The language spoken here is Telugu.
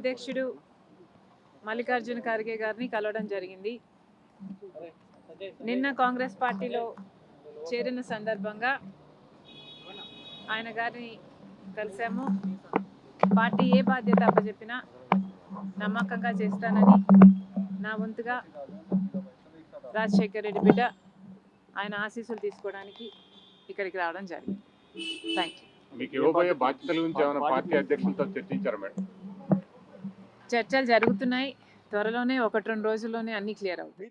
అధ్యక్షుడు మల్లికార్జున ఖర్గే గారిని కలవడం జరిగింది. నిన్న కాంగ్రెస్ పార్టీలో చేరిన సందర్భంగా ఆయన గారిని కలిసాము. పార్టీ ఏ బాధ్యత అప్పచెప్పినా నమ్మకంగా చేస్తానని నా వంతుగా రాజశేఖర రెడ్డి బిడ్డ ఆయన ఆశీస్సులు తీసుకోవడానికి ఇక్కడికి రావడం జరిగింది. Thank you. మీకు ఇవ్వబోయే బాధ్యతల గురించి ఏమైనా పార్టీ అధ్యక్షులతో చర్చించారా మేడం? చర్చలు జరుగుతున్నాయి. త్వరలోనే 1-2 రోజుల్లోనే అన్నీ క్లియర్ అవుతాయి.